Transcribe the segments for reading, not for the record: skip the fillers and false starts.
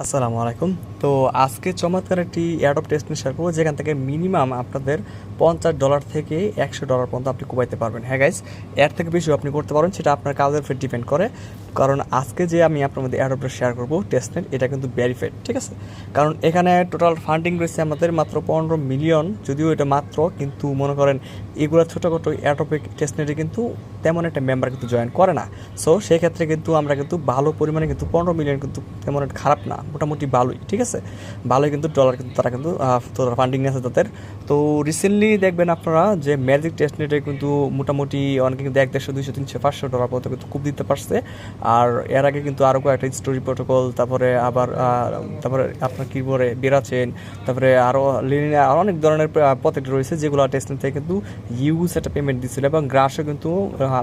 আসসালামু আলাইকুম। তো আজকে চমৎকার একটি অ্যাডপ টেস্ট নিয়ে শেয়ার করবো, যেখান থেকে মিনিমাম আপনাদের $50 থেকে $100 পর্যন্ত আপনি কমাইতে পারবেন। হ্যাঁ গাইস, এর থেকে বেশিও আপনি করতে পারেন, সেটা আপনার কাজের উপর ডিপেন্ড করে। কারণ আজকে যে আমি আপনার মধ্যে অ্যাডপটা শেয়ার করবো টেস্টনেট, এটা কিন্তু ভেরিফাইড, ঠিক আছে? কারণ এখানে টোটাল ফান্ডিং রয়েছে আমাদের মাত্র 15 মিলিয়ন, যদিও এটা মাত্র, কিন্তু মনে করেন এগুলো ছোটোখাটো অ্যাডপে টেস্টনেটে কিন্তু তেমন একটা মেম্বার কিন্তু জয়েন করে না। সো সেক্ষেত্রে কিন্তু আমরা কিন্তু ভালো পরিমাণে কিন্তু 15 মিলিয়ন কিন্তু তেমন একটা খারাপ না, মোটামুটি ভালোই, ঠিক আছে? ভালোই কিন্তু ডলার কিন্তু তারা কিন্তু ফান্ডিং নিয়েছে তাদের। তো রিসেন্টলি দেখবেন আপনারা যে ম্যাজিক টেস্টনেটে কিন্তু মোটামুটি অনেকে কিন্তু 100, 200, 300, $500 পর্যন্ত কিন্তু খুব দিতে পারছে। আর এর আগে কিন্তু আরও কয়েকটা স্টোরি প্রোটোকল, তারপরে আবার তারপরে আপনার কিবোর্ডে বেরাচ্ছেন, তারপরে আরও আরও অনেক ধরনের প্রজেক্ট রয়েছে যেগুলো টেস্টনেট থেকে কিন্তু ইউজ একটা পেমেন্ট দিচ্ছিল, এবং গ্রাসও কিন্তু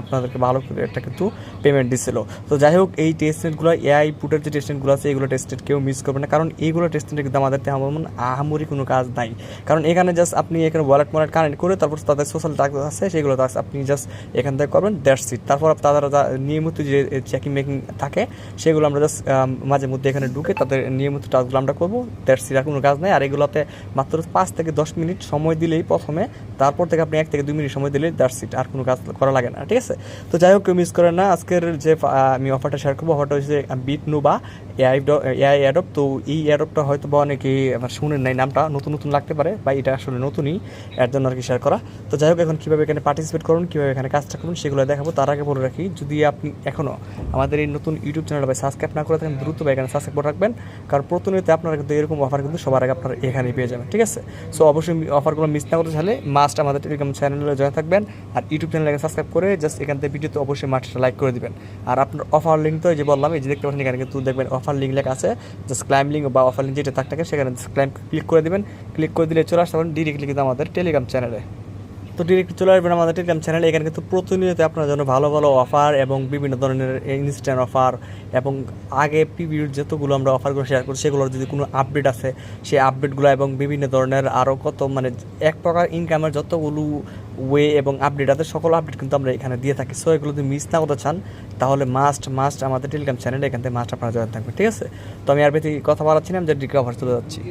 আপনাদেরকে ভালো করে একটা কিন্তু পেমেন্ট দিচ্ছিল। তো যাই হোক, এই টেস্টনেটগুলো এআই পুটের যে টেস্টনেটগুলো আছে, এগুলো টেস্টেড কেউ মিস করবে না, কারণ এইগুলো টেস্টনেটে কিন্তু আমাদের তেমন আহামরি কোনো কাজ নাই। কারণ এখানে জাস্ট আপনি এখানে ওয়ালেট কানেক্ট করে তারপর তাদের সোশ্যাল টাস্ক আছে, সেগুলো টাস্ক আপনি জাস্ট এখান থেকে করবেন, দ্যাটস ইট। তারপর তারা নিয়মিত যে চেকিং মেকিং থাকে, সেগুলো আমরা জাস্ট মাঝে মধ্যে এখানে ঢুকে তাদের নিয়মিত টাস্কগুলো আমরা করবো, দ্যাটস ইট। আর কোনো কাজ নেই। আর এগুলোতে মাত্র 5 থেকে 10 মিনিট সময় দিলেই প্রথমে, তারপর থেকে আপনি 1 থেকে 2 মিনিট সময় দিলেই দ্যাটস ইট, আর কোনো কাজ করা লাগে না, ঠিক আছে? তো যাই হোক, কেউ মিস করেন না। আজকের যে আমি অফারটা শেয়ার করবো, অফারটা হচ্ছে বিটনুবা এআই অ্যাডপ। তো এই অ্যাডপটা হয়তো বা অনেকে শুনেন নাই, নামটা নতুন নতুন লাগতে পারে, বা এটা আসলে নতুনই, এর জন্য আর কি শেয়ার করা। তো যাই হোক, এখন কীভাবে এখানে পার্টিসিপেট করুন, কীভাবে এখানে কাজটা করুন, সেগুলো দেখাবো। তার আগে বলে রাখি, যদি আপনি এখনও আমাদের এই নতুন ইউটিউব চ্যানেলটা সাবস্ক্রাইব না করে থাকেন, দ্রুত এখানে সাবস্ক্রাইব করে রাখবেন, কারণ প্রতিনিয়ত আপনারা কিন্তু এরকম অফার কিন্তু সবার আগে আপনারা এখানেই পেয়ে যাবেন, ঠিক আছে? সো অবশ্যই অফারগুলো মিস না করতে চাইলে মাস্ট আমাদের টেলিগ্রাম চ্যানেলে জয়েন থাকবেন, আর ইউটিউব চ্যানেলে সাবস্ক্রাইব করে জাস্ট এখান থেকে ভিডিওতে অবশ্যই মাস্টটা লাইক করে দিবেন। আর আপনার অফার লিঙ্ক তো এই যে বললাম, এই যে দেখতে পাচ্ছেন এখানে কিন্তু দেখবেন অফার লিঙ্ক লেখা আছে, জাস্ট ক্লাইম লিঙ্ক বা অফার লিঙ্ক যেটা থাকে সেখানে ক্লাইম ক্লিক করে দিবেন। ক্লিক করে দিলে চলে আসতে পারেন ডিরেক্টলি কিন্তু আমাদের টেলিগ্রাম চ্যানেলে। তো ডিরেক্ট চলে আসবেন আমাদের টেলিগ্রাম চ্যানেলে। এখানে কিন্তু প্রতিনিয়ত আপনার জন্য ভালো ভালো অফার এবং বিভিন্ন ধরনের ইনস্ট্যান্ট অফার, এবং আগে প্রিভিউর যতগুলো আমরা অফারগুলো শেয়ার করি, সেগুলোর যদি কোনো আপডেট আছে, সেই আপডেটগুলো এবং বিভিন্ন ধরনের আরও কত মানে এক প্রকার ইনকামের যতগুলো ওয়ে এবং আপডেট আছে, সকল আপডেট কিন্তু আমরা এখানে দিয়ে থাকি। সো এগুলো যদি মিস না করতে চান, তাহলে মাস্ট আমাদের টেলিগ্রাম চ্যানেলে এখান থেকে মাস্ট আপনারা জয়েন থাকবেন, ঠিক আছে? তো আমি আর বেশি কথা বলাচ্ছি না, আমি ডিরেক্ট অফার চলে যাচ্ছি।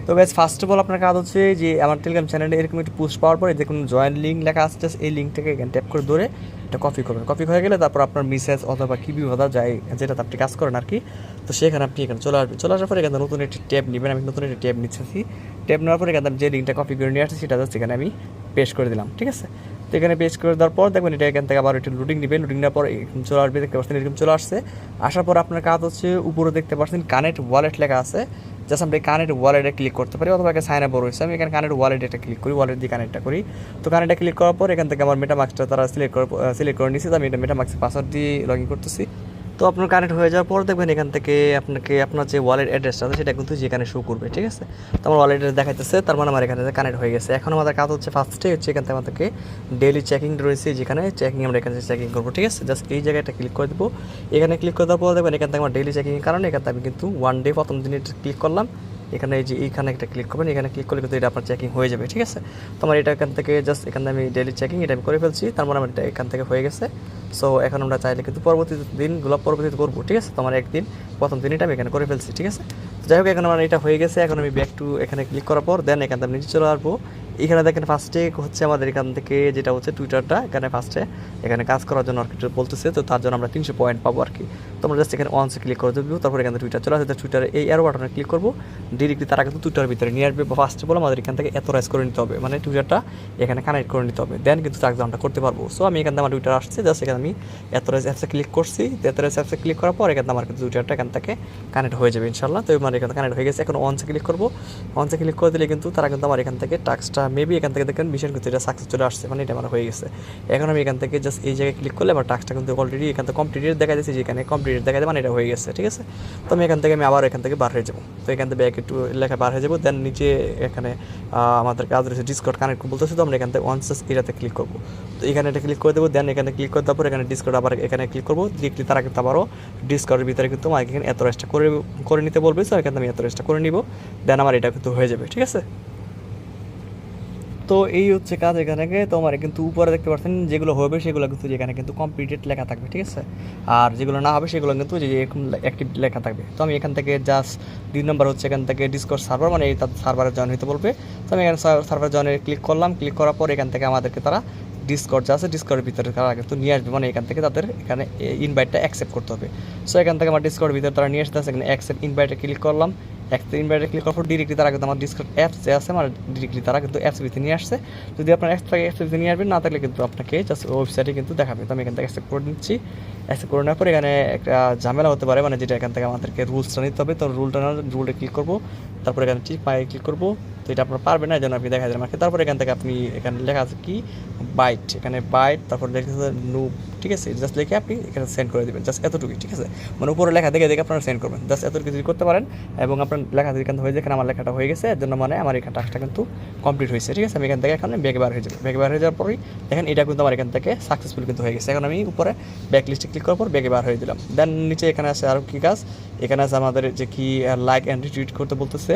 তো গাইস, ফার্স্ট অফ অল আপনার কাজ হচ্ছে যে আমার টেলিগ্রাম চ্যানেলে এরকম একটি পোস্ট পাওয়ার পরে যে কোনো জয়েন লিঙ্ক লেখা আসছে, এই লিঙ্কটাকে এখানে ট্যাপ করে ধরে এটা কপি করবেন। কপি হয়ে গেলে তারপর আপনার মেসেজ অথবা কি বিভাগ যায়, যেটাতে আপনি কাজ করেন আর কি, তো সেখানে আপনি এখানে চলে আসবেন। চলে আসার পরে এখানে নতুন একটি ট্যাব নেবেন। আমি নতুন একটি ট্যাব নিচ্ছি। ট্যাব নেওয়ার পরে এখানে যে লিঙ্কটা কপি করে নিয়ে আসছে, সেটা জাস্ট এখানে আমি পেস্ট করে দিলাম, ঠিক আছে? তো এখানে পেস্ট করে দেওয়ার পর দেখবেন এটা এখান থেকে আবার একটু লোডিং নেবেন। লোডিং নেওয়ার পর চলে আসবে, দেখতে পাচ্ছেন এরকম চলে আসছে। আসার পর আপনার কাজ হচ্ছে উপরে দেখতে পাচ্ছেন কানেক্ট ওয়ালেট লেখা আছে, জাস্ট আমরা কানেক্ট ওয়ালেটে ক্লিক করতে পারি, অথবা একটা সাইন আপ রয়েছে, আমি এখানে কানেক্ট ওয়ালেটে একটা ক্লিক করি, ওয়ালেট দিয়ে কানেক্টটা করি। তো কানেক্টে ক্লিক করার পর এখান থেকে আমার মেটামাক্সটা তারা সিলেক্ট করে নিয়েছি। তো আমি এটা মেটামাক্সের পাসওয়ার্ড দিয়ে লগ ইন করতেছি। তো আপনার কানেক্ট হয়ে যাওয়ার পর দেখবেন এখান থেকে আপনাকে আপনার যে ওয়ালেট অ্যাড্রেসটা আছে, সেটা কিন্তু যেখানে শো করবে, ঠিক আছে? তো আমার ওয়ালেট অ্যাড্রেস দেখাইতেছে, তার মানে আমার এখানে কানেক্ট হয়ে গেছে। এখন আমাদের কাজ হচ্ছে ফার্স্টে হচ্ছে এখান থেকে আমাদেরকে ডেইলি চেকিং রয়েছে, যেখানে চেকিং আমরা এখানে চেকিং করবো, ঠিক আছে? জাস্ট এই জায়গাটা ক্লিক করে দেবো। এখানে ক্লিক করে দেওয়ার পর দেখবেন এখান থেকে আমার ডেইলি চেকিংয়ের কারণে এখান থেকে আমি কিন্তু 1 ডে প্রথম দিনে ক্লিক করলাম। এখানে এই যে এইখানে একটা ক্লিক করবেন, এখানে ক্লিক করলে কিন্তু এটা আপনার চেকিং হয়ে যাবে, ঠিক আছে? তো আমার এটা এখান থেকে জাস্ট এখানে আমি ডেইলি চেকিং এটা আমি করে ফেলছি, তার মানে আমার এটা এখান থেকে হয়ে গেছে। সো এখন আমরা চাইলে কিন্তু পরবর্তী দিনগুলো পরবর্তীতে করবো, ঠিক আছে? তো আমার একদিন প্রথম দিন এটা আমি এখানে করে ফেলছি, ঠিক আছে? যাই হোক, এখন আমার এটা হয়ে গেছে। এখন আমি ব্যাক টু এখানে ক্লিক করার পর দেন এখান থেকে আমি নিচে চলে আসবো। এখানে দেখেন ফার্স্টে হচ্ছে আমাদের এখান থেকে যেটা হচ্ছে টুইটারটা, এখানে ফার্স্টে এখানে কাজ করার জন্য আর কি বলতেছে, তো তার জন্য আমরা 300 পয়েন্ট পাবো আর কি। তো আমরা জাস্ট এখানে অনসে ক্লিক করে দেবো, তারপর এখানে টুইটার চলে আসে। টুইটারে এই অ্যারো বাটনে ক্লিক করবো, ডিরেক্টলি তারা কিন্তু টুইটার ভিতরে নিয়ে আসবে। ফার্স্টে বলে আমাদের এখান থেকে অথরাইজ করে নিতে হবে, মানে টুইটারটা এখানে কানেক্ট করে নিতে হবে, দেন কিন্তু ট্রানজাকশনটা করতে পারবো। সো আমি এখান থেকে আমার টুইটার আসছে, জাস্ট এখানে আমি অথরাইজ অ্যাপসে ক্লিক করছি। অথরাইজ অ্যাপসে ক্লিক করার পর এখানে আমার কিন্তু টুইটারটা এখান থেকে কানেক্ট হয়ে যাবে ইনশাল্লাহ। তো আমার এখানে কানেক্ট হয়ে গেছে। এখন অনসে ক্লিক করবো। অনসে ক্লিক করে দিলে কিন্তু তারা কিন্তু আমার এখান থেকে টাস্কটা মেবি এখান থেকে দেখেন মিশন কিন্তু এটা সাকসেস চলে আসছে, মানে এটা আমার হয়ে গেছে। এখন আমি এখান থেকে জাস্ট এই জায়গায় ক্লিক করলে আমার টাস্কটা কিন্তু অলরেডি এখান থেকে কমপ্লিটেড দেখা যাচ্ছে, যেখানে কমপ্লিটেড দেখা যায় মানে এটা হয়ে গেছে, ঠিক আছে? তো আমি এখান থেকে আবার এখান থেকে বার হয়ে যাবো। তো এখান থেকে ব্যাক একটু লেখা বার হয়ে যাবো, দেন নিচে এখানে আমাদের কাজ রয়েছে ডিসকর্ড কানেক্ট বলতেছে, তো আমরা এখান থেকে ওয়ান্স এটাতে ক্লিক করবো। তো এখানে এটা ক্লিক করে দেবো, দেন এখানে ক্লিক করে দেওয়ার পর এখানে ডিসকর্ড আবার এখানে ক্লিক করবো। ডিরেক্টলি তারা কিন্তু আবারও ডিসকর্ডের ভিতরে কিন্তু আমাকে এখানে এত রেস্টটা করে নিতে বলবে। সো এখানে আমি এত রেস্টটা করে নিব, দেন আমার এটা কিন্তু হয়ে যাবে, ঠিক আছে? তো তো এই হচ্ছে কাজ এখানে থেকে। তো আমার কিন্তু উপরে দেখতে পাচ্ছেন যেগুলো হবে সেগুলো কিন্তু এখানে কিন্তু কমপ্লিটেড লেখা থাকবে, ঠিক আছে। আর যেগুলো না হবে সেগুলো কিন্তু যে এরকম অ্যাক্টিভ লেখা থাকবে। তো আমি এখান থেকে জাস্ট 2 নম্বর হচ্ছে এখান থেকে ডিসকর্ড সার্ভার, মানে এই তার সার্ভারে জয়েন হতে বলবে। তো আমি এখানে সার্ভার জয়েনে ক্লিক করলাম। ক্লিক করার পর এখান থেকে আমাদেরকে তারা ডিসকর্ড যা আছে ডিসকর্ডের ভিতরে তারা কিন্তু নিয়ে আসবে, মানে এখান থেকে তাদের এখানে ইনভাইটটা অ্যাকসেপ্ট করতে হবে। সো এখান থেকে আমার ডিসকর্ডের ভিতরে তারা নিয়ে আসতে আছে, এখানে অ্যাকসেপ্ট ইনভাইটে ক্লিক করলাম। ইনভাইটে ক্লিক করার পর ডিরেক্টলি তারা কিন্তু আমার ডিসকর্ড অ্যাপস যে আছে আমার ডিরেক্টলি তারা কিন্তু অ্যাপস ভিতরে নিয়ে আসছে। যদি আপনার অ্যাপস থাকে অ্যাপস ভিতরে নিয়ে আসবেন, না থাকলে কিন্তু আপনাকে জাস্ট ওয়েবসাইটে কিন্তু দেখাবে। তো আমি এখান থেকে অ্যাকসেপ্ট করে নিচ্ছি। অ্যাকসেপ্ট করে নেওয়ার পর এখানে একটা ঝামেলা হতে পারে, মানে যেটা এখান থেকে আমাদেরকে রুলসটা নিতে হবে। তো রুলটা ক্লিক করবো, তারপর এখানে ঠিক পায়ে ক্লিক করবো। তো এটা আপনার পারবে না, এই জন্য আপনি দেখা যায় আমাকে। তারপর এখান থেকে আপনি এখানে লেখা আছে কি বাইট, এখানে বাইট, তারপর লেখা আছে নো, ঠিক আছে। জাস্ট লিখে আপনি এখানে সেন্ড করে দেবেন, জাস্ট এতটুকুই, ঠিক আছে। মানে উপরে লেখা দেখে দেখে আপনারা সেন্ড করবেন, জাস্ট এতটুকু যদি করতে পারেন এবং আপনার লেখা এখান হয়ে যায়, এখানে আমার লেখাটা হয়ে গেছে, এর জন্য মানে আমার এই টাস্কটা কিন্তু কমপ্লিট হয়েছে, ঠিক আছে। আমি এখান থেকে এখানে ব্যাকে বার হয়ে যাবে। ব্যাকে বার হয়ে যাওয়ার পরেই দেখেন এটা কিন্তু আমার এখান থেকে সাকসেসফুল কিন্তু হয়ে গেছে। এখন আমি উপরে ব্যাক লিস্টে ক্লিক করার পর ব্যাকে বার হয়ে দিলাম। দেন নিচে এখানে আছে আরও কী কাজ, এখানে আছে আমাদের যে কি লাইক অ্যান্ড রিটুইট করতে বলতেছে,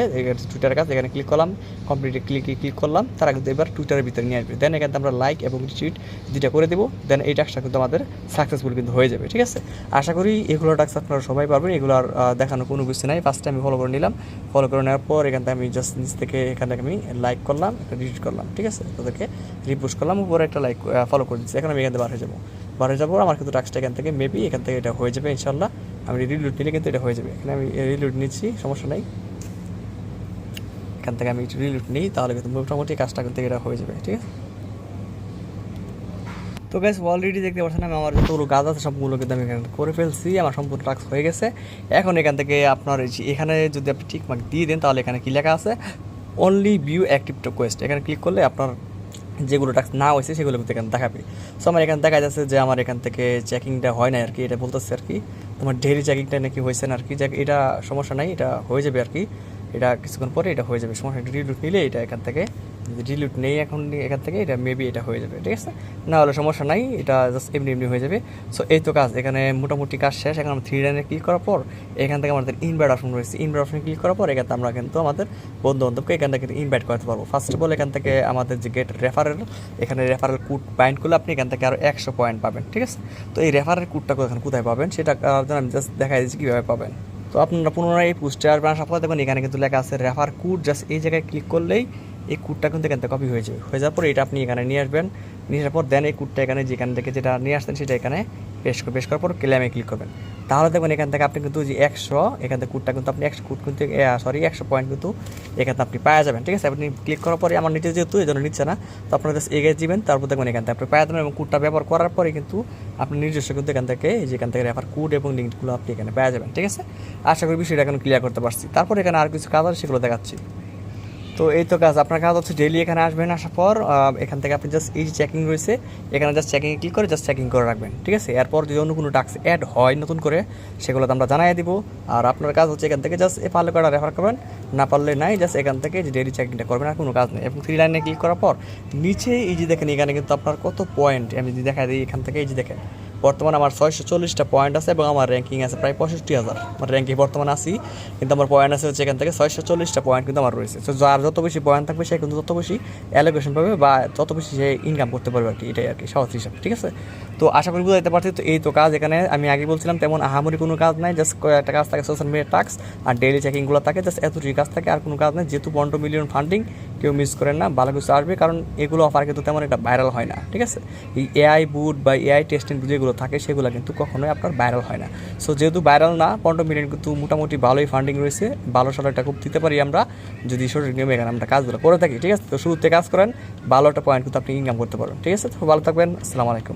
টুইটারের কাজ। এখানে ক্লিক করলাম, কমপ্লিটে ক্লিক করলাম, তারা কিন্তু এবার টুইটারের ভিতরে নিয়ে আসবে। দেন এখানে আমরা লাইক এবং রিটুইট দুইটা করে দেবো। দেন এই টাস্কটা কিন্তু আমাদের সাকসেসফুল কিন্তু হয়ে যাবে, ঠিক আছে। আশা করি এগুলো টাস্ক আপনারা সবাই পারবেন, এগুলো আর দেখানো কোনো কিছু নাই। ফার্স্টে আমি ফলো করে নিলাম। ফলো করে নেওয়ার পর এখান থেকে আমি জাস্ট নিচ থেকে এখান থেকে আমি লাইক করলাম, একটা রিটুইট করলাম, ঠিক আছে। তাদেরকে রিপোস্ট করলাম, উপরে একটা লাইক ফলো করে দিচ্ছি। এখন আমি এখান থেকে বার হয়ে যাবো। বার হয়ে যাবো আমার কিন্তু টাস্কটা এখান থেকে মেবি এখান থেকে এটা হয়ে যাবে ইনশাল্লাহ। আমি রিলোড নিলে কিন্তু এটা হয়ে যাবে। এখানে আমি রিলোড নিচ্ছি, সমস্যা নেই। এখান থেকে আমি রিলোড নিই, তাহলে কিন্তু মোটামুটি কাজটা কিন্তু এটা হয়ে যাবে, ঠিক আছে। তো গাইস অলরেডি দেখতে পাচ্ছেন আমি আমার যতগুলো কাজ আছে সবগুলো কিন্তু আমি এখানে করে ফেলছি, আমার সম্পূর্ণ টাস্ক হয়ে গেছে। এখন এখান থেকে আপনার এখানে যদি আপনি টিক মার্ক দিয়ে দেন, তাহলে এখানে কী লেখা আছে অনলি ভিউ অ্যাক্টিভ রিকোয়েস্ট, এখানে ক্লিক করলে আপনার যেগুলো টাস্ক না হয়েছে সেগুলো কিন্তু এখানে দেখাবে। সো আমার এখানে দেখা যাচ্ছে যে আমার এখান থেকে চেকিংটা হয় না আর কি, এটা বলতেছে আর কি তোমার ডেইলি চেকিংটা নাকি হয়েছে না আর কি। এটা সমস্যা নাই, এটা হয়ে যাবে আর কি। এটা কিছুক্ষণ পরে এটা হয়ে যাবে, সমস্যা রিলুট নিলে এটা এখান থেকে যদি রিলুট নেই এখন এখান থেকে এটা মেবি এটা হয়ে যাবে, ঠিক আছে। না হলে সমস্যা নাই, এটা জাস্ট এমনি এমনি হয়ে যাবে। সো এই তো কাজ, এখানে মোটামুটি কাজ শেষ। এখন আমরা 3 লাইনে ক্লিক করার পর এখান থেকে আমাদের ইনভাইট অপশন রয়েছে। ইনভাইট অপশনে ক্লিক করার পর এখানে আমরা কিন্তু আমাদের বন্ধু বান্ধবকে এখান থেকে ইনভাইট করতে পারবো। ফার্স্ট অফ অল এখান থেকে আমাদের যে গেট রেফারেল, এখানে রেফারেল কোড বাইন্ড করলে আপনি এখান থেকে আরও 100 পয়েন্ট পাবেন, ঠিক আছে। তো এই রেফারেল কোডটা কোথায় পাবেন সেটা আমি জাস্ট দেখাই দিচ্ছি কীভাবে পাবেন। তো আপনারা পুনরায় এই পোস্টে আসবেন, আসার পর দেখবেন এখানে কিন্তু লেখা আছে রেফার কোড, জাস্ট এই জায়গায় ক্লিক করলেই এই কোডটা কিন্তু এখান থেকে কপি হয়ে যাবে। হয়ে যাওয়ার পর এটা আপনি এখানে নিয়ে আসবেন, নিয়ে আসার পর দেন এই কোডটা এখানে যেখান থেকে যেটা নিয়ে আসতেন সেটা এখানে পেশ করার পর ক্লেমে ক্লিক করবেন। তাহলে দেখবেন এখান থেকে আপনি কিন্তু যে 100 এখান থেকে কোডটা কিন্তু আপনি 100 কোড কিন্তু 100 পয়েন্ট কিন্তু এখানে আপনি পাওয়া যাবেন, ঠিক আছে। আপনি ক্লিক করার পরে আমার নিচে যেহেতু এই জন্য নিচ্ছে না, তো আপনারা জাস্ট এগিয়ে দিবেন, তারপর দেখবেন এখান থেকে আপনি পাওয়া যাবেন এবং কোডটা ব্যবহার করার পরে কিন্তু আপনি নিজস্ব কিন্তু এখান থেকে যেখান থেকে রেফার কোড এবং লিঙ্কগুলো আপনি এখানে পাওয়া যাবেন, ঠিক আছে। আশা করি বিষয়টা এখন ক্লিয়ার করতে পারছি। তারপর এখানে আর কিছু কাজ আছে সেগুলো দেখাচ্ছি। তো এই তো কাজ, আপনার কাজ হচ্ছে ডেইলি এখানে আসবেন, আসার পর এখান থেকে আপনি জাস্ট এই যে চেকিং রয়েছে এখানে জাস্ট চেকিংয়ে ক্লিক করে জাস্ট চেকিং করে রাখবেন, ঠিক আছে। এরপর যদি অন্য কোনো টাস্ক অ্যাড হয় নতুন করে সেগুলো তো আমরা জানাই দিব। আর আপনার কাজ হচ্ছে এখান থেকে জাস্ট পারলে কটা রেফার করবেন, না পারলে নাই, জাস্ট এখান থেকে যে ডেইলি চেকিংটা করবেন, আর কোনো কাজ নেই। এবং 3 লাইনে ক্লিক করার পর নিচে এই যে দেখেন এখানে কিন্তু আপনার কত পয়েন্ট আমি যদি দেখা দিই এখান থেকে, এই যে দেখেন বর্তমানে আমার 640টা পয়েন্ট আছে এবং আমার র্যাঙ্কিং আছে প্রায় 65,000। আমার র্যাঙ্কিং বর্তমানে আছি, কিন্তু আমার পয়েন্ট আছে হচ্ছে এখান থেকে 640টা পয়েন্ট কিন্তু আমার রয়েছে। তো যার যত বেশি পয়েন্ট থাকবে সে কিন্তু তত বেশি অ্যালোকেশন পাবে বা তত বেশি সে ইনকাম করতে পারবে আর কি, এটাই আর কি সহজ হিসাব, ঠিক আছে। তো আশা করি বুঝাইতে পারছি। তো এই তো কাজ, এখানে আমি আগে বলছিলাম তেমন আহামরি কোনো কাজ নাই, জাস্ট একটা কাজ থাকে সোশ্যাল মিডিয়া টাস্ক আর ডেইলি চেকিংগুলো থাকে, জাস্ট এতটুকু কাজ থাকে, আর কোনো কাজ নেই। যেহেতু 12 মিলিয়ন ফান্ডিং, কেউ মিস করেন না, ভালো কিছু আসবে, কারণ এগুলো অফার কিন্তু তেমন একটা ভাইরাল হয় না, ঠিক আছে। এই এআই বুট বা এআই টেস্টিং যেগুলো থাকে সেগুলো কিন্তু কখনোই আপনার ভাইরাল হয় না। সো যেহেতু ভাইরাল না, 15 মিলিয়ন কিন্তু মোটামুটি ভালোই ফান্ডিং রয়েছে, ভালো একটা খুব দিতে পারি আমরা যদি সঠিক নিয়মে এখানে আমরা কাজগুলো করে থাকি, ঠিক আছে। তো শুরুতে কাজ করেন, ভালো একটা পয়েন্ট কিন্তু আপনি ইনকাম করতে পারেন, ঠিক আছে। তো ভালো থাকবেন, আসসালামু আলাইকুম।